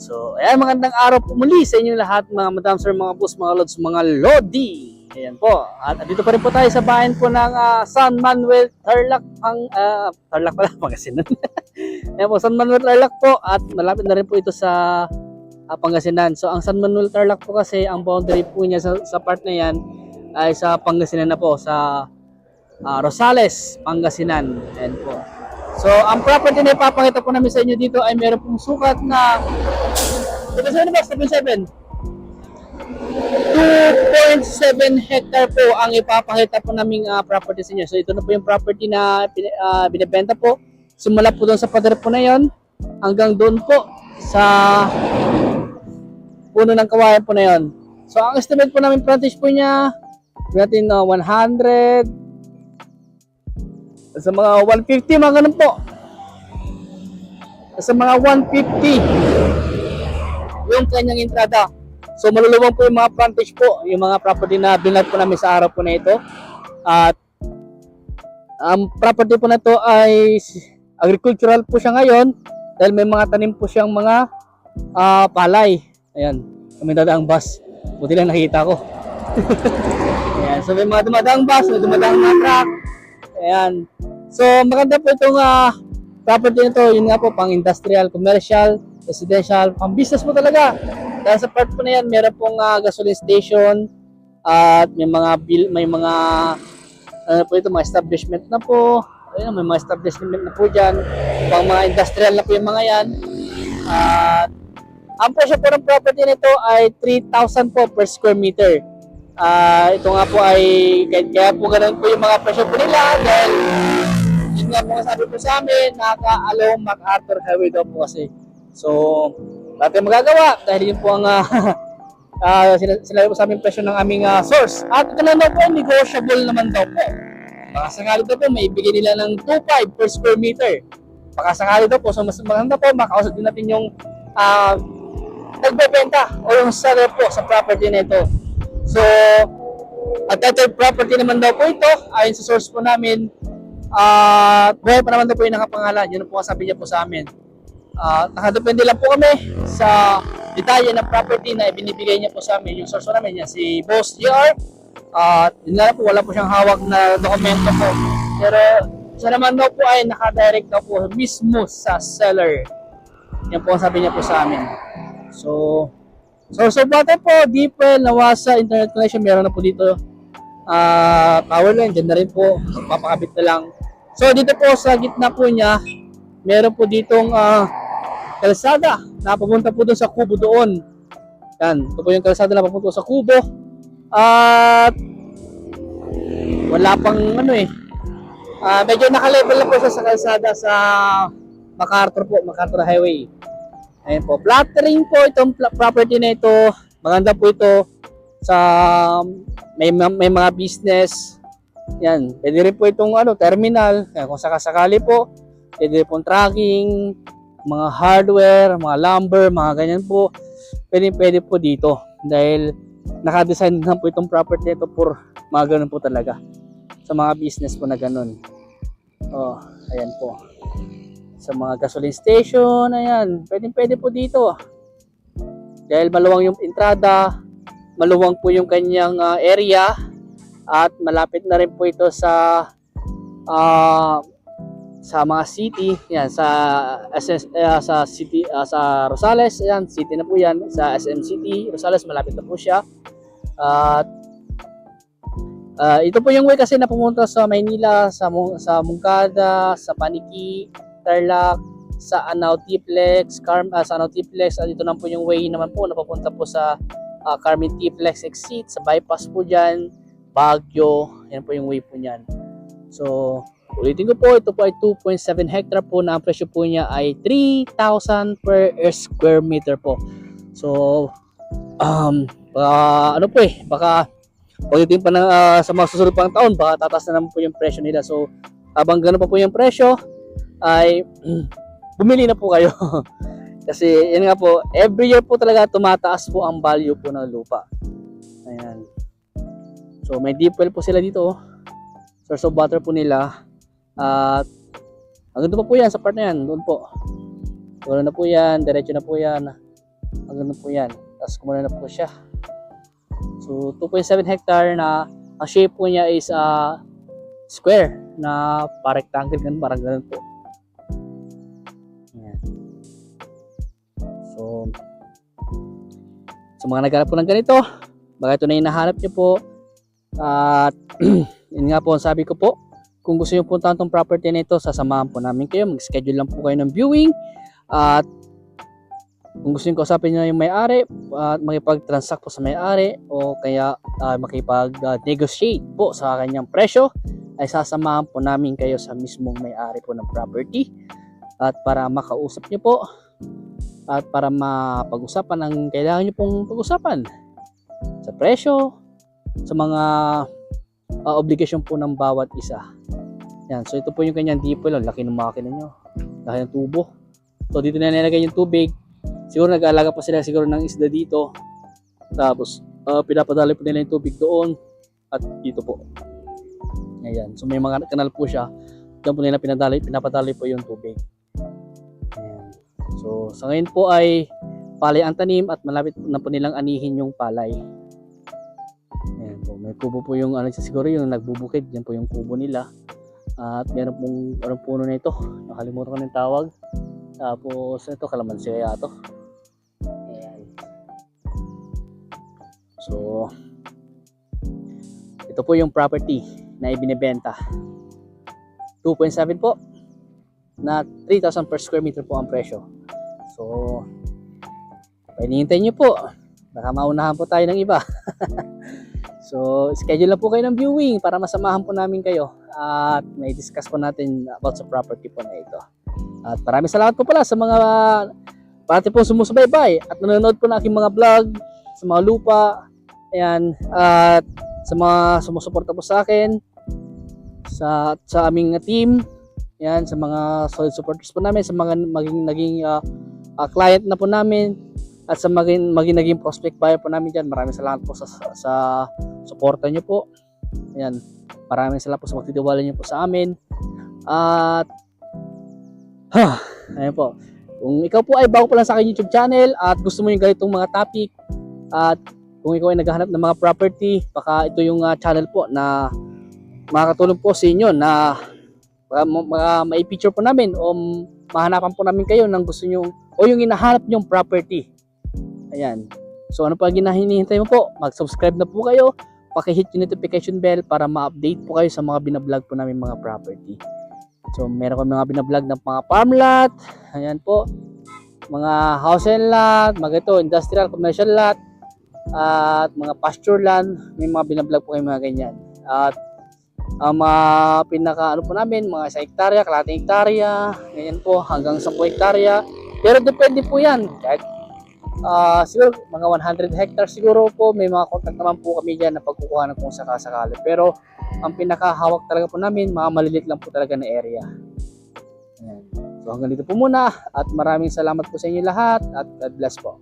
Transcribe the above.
So, ayan, magandang araw po muli sa inyo lahat, mga madam sir, mga boss, mga lods, mga lodi. Ayan po. At dito pa rin po tayo sa bayan po ng San Manuel, Tarlac, Tarlac pala, Pangasinan. Ayan po, San Manuel, Tarlac po. At malapit na rin po ito sa Pangasinan. So, ang San Manuel, Tarlac po kasi, ang boundary po niya sa part na yan ay sa Pangasinan na po, sa Rosales, Pangasinan. Ayan po. So, ang property na ipapakita po namin sa inyo dito ay meron pong sukat na 2.7 hectare po ang ipapakita po naming property sa inyo. So, ito na po yung property na binibenta po. Simula po doon sa pader po na yon hanggang doon po sa puno ng kawayan po na yon. So, ang estimate po namin frontage po niya natin 100 sa mga 150, mga ganun po. Sa mga 150 yung kanyang entrada. So maluluwang po yung mga frontage po, yung mga property na binad po namin sa araw po na ito. At ang property po na ito ay agricultural po siya ngayon dahil may mga tanim po siyang mga palay. Ayan, kami dadaang bus. Buti lang nakita ko. Ayan, so may mga dumadaang bus, may dumadaang mga truck. Ayan. So maganda po itong property nito, yun nga po, pang industrial, commercial, residential, pang business po talaga. Dahil sa part po na yan, meron pong gasoline station at may mga ano po ito, mga establishment na po. Ayun, may mga establishment na po dyan. Pang mga industrial na po yung mga yan. At ang presyo po ng property nito ay 3,000 po per square meter. Ito nga po ay kaya po ganun po yung mga presyo po nila dahil yun nga po sabi po sa amin, naka-along MacArthur Highway daw po kasi. So, lahat yung magagawa dahil yun po ang sinabi po sa amin presyo ng aming source. At ito na daw po, negotiable naman daw po. Baka sakali daw po, may ibigay nila ng 2,500 per square meter. Baka sakali daw po, so mas maganda po, makausap din natin yung nagbebenta o yung seller po sa property na ito. So, at title property naman daw po ito, ayon sa source po namin, buhay pa naman daw po yung nakapangalan. Yun po ang sabi niya po sa amin. Nakadepende lang po kami sa detalye ng property na ibinibigay niya po sa amin. Yung source po namin niya, si Boss GR. Yun nga po, wala po siyang hawak na dokumento po. Pero siya naman daw po ay nakadirect daw po mismo sa seller. Yan po ang sabi niya po sa amin. So, source of water po, deep well, nawasa, internet connection, meron na po dito. Power line, dyan na rin po, papakabit na lang. So dito po sa gitna po niya, meron po ditong kalsada na papunta po doon sa kubo doon. Yan, ito po yung kalsada na papunta sa kubo. At wala pang medyo naka-level na po siya sa kalsada sa MacArthur po, MacArthur Highway. Ayun po, flat terrain po itong property na ito. Maganda po ito sa may mga business. Yan, pwede rin po itong terminal. Yan, kung sakasakali po, pwede rin pong tracking, mga hardware, mga lumber, mga ganyan po. Pwede po dito dahil naka-design na po itong property ito for mga ganun po talaga. Sa mga business po na ganun. Oh, ayan po. Sa mga gasoline station, ayan, pwede po dito. Dahil maluwang yung entrada, maluwang po yung kanyang area at malapit na rin po ito sa mga city. Yan, sa city, sa Rosales, ayan, city na po yan. Sa SM City, Rosales, malapit na po siya. At ito po yung way kasi na pumunta sa Maynila, sa Moncada, sa Paniki, Tarlac, sa Anautiplex, sa Anautiplex, at ito na po yung way naman po na papunta po sa Carmen Tiplex exit, sa bypass po dyan, Baguio, yan po yung way po niyan. So, ulitin ko po, ito po ay 2.7 hectare po na ang presyo po niya ay 3,000 per square meter po. So, baka pagdating pa na sa mga susunod pang taon, baka tataas na naman po yung presyo nila. So, habang gano'n pa po yung presyo, ay bumili na po kayo. Kasi yan nga po, every year po talaga tumataas po ang value po ng lupa. Ayan. So may deep well po sila dito. Source of water po nila. At hanggang doon pa po yan sa part na yan. Doon po. Doon na po yan. Diretso na po yan. Ganun po yan. Tapos kumuna na po siya. So 2.7 hectare na ang shape po niya is square na rectangle, ganun, parang ganun po. Ayan. So mga naghanap po ng ganito, baka ito na yung nahanap niyo po. At yun nga po, sabi ko po, kung gusto niyo puntahan tong property na ito, sasamahan po namin kayo. Mag-schedule lang po kayo ng viewing. At kung gusto niyo kausapin niyo yung may-ari at makipag-transact po sa may-ari o kaya makipag-negotiate po sa kanyang presyo, ay sasamahan po namin kayo sa mismong may-ari po ng property. At para makausap niyo po at para mapag-usapan ang kailangan niyo pong pag-usapan sa presyo, sa mga obligasyon po ng bawat isa. Yan, so ito po yung kanyang dipol. Laki ng makina nyo, laki ng tubo. So dito na nilagay yung tubig. Siguro nag-aalaga pa sila siguro ng isda dito. Tapos pinapadali po nila yung tubig doon at dito po. Ayan, so may mga kanal po siya. Diyan po nila pinapadali po yung tubig. Ayan. So sa ngayon po ay palay ang tanim at malapit na po nilang anihin yung palay. Ayan po, may kubo po yung siguro yung nagbubukid, yan po yung kubo nila. At meron pong anong puno na ito, nakalimutan ko ng tawag. Tapos ito, kalamansi kaya ito. Ayan. So ito po yung property na ibinebenta. 2.7 po na 3,000 per square meter po ang presyo. So hinihintay nyo po, baka maunahan po tayo ng iba. So schedule na po kayo ng viewing para masamahan po namin kayo at may discuss po natin about sa property po na ito. At maraming salamat po pala sa mga pati po sumusubaybay at nanonood po ng aking mga vlog sa mga lupa. Ayan, at sa mga sumusuporta po sa akin sa aming team. Ayan, sa mga solid supporters po namin, sa mga naging client na po namin at sa naging prospect buyer po namin dyan. Maraming salamat po sa suporta nyo po. Ayan, maraming salamat po sa magtitiwala nyo po sa amin. At ayan po, kung ikaw po ay bago pa lang sa aking YouTube channel at gusto mo yung ganitong mga topic, at kung ikaw ay naghahanap ng mga property, baka ito yung channel po na makakatulong po sa inyo na mai-feature po namin o mahanapan po namin kayo ng gusto nyo o yung hinahanap nyong property. Ayan. So ano pa hinihintay mo po? Mag-subscribe na po kayo. Paki-hit yung notification bell para ma-update po kayo sa mga binablog po namin mga property. So meron kami mga binablog ng mga farm lot. Ayan po. Mga house and lot, mga ito, industrial, commercial lot, at mga pasture land. May mga binablog po kayo mga ganyan. At ang mga pinaka po namin, mga 1 hektarya, kalahating hektarya, ganyan po, hanggang 10 hektarya. Pero depende po yan. Kahit siguro mga 100 hectares siguro po, may mga contact naman po kami dyan na pagkukuhanan kung sakasakali. Pero ang pinakahawak talaga po namin, mga malilit lang po talaga na area. Ayan. So hanggang dito po muna at maraming salamat po sa inyo lahat at God bless po.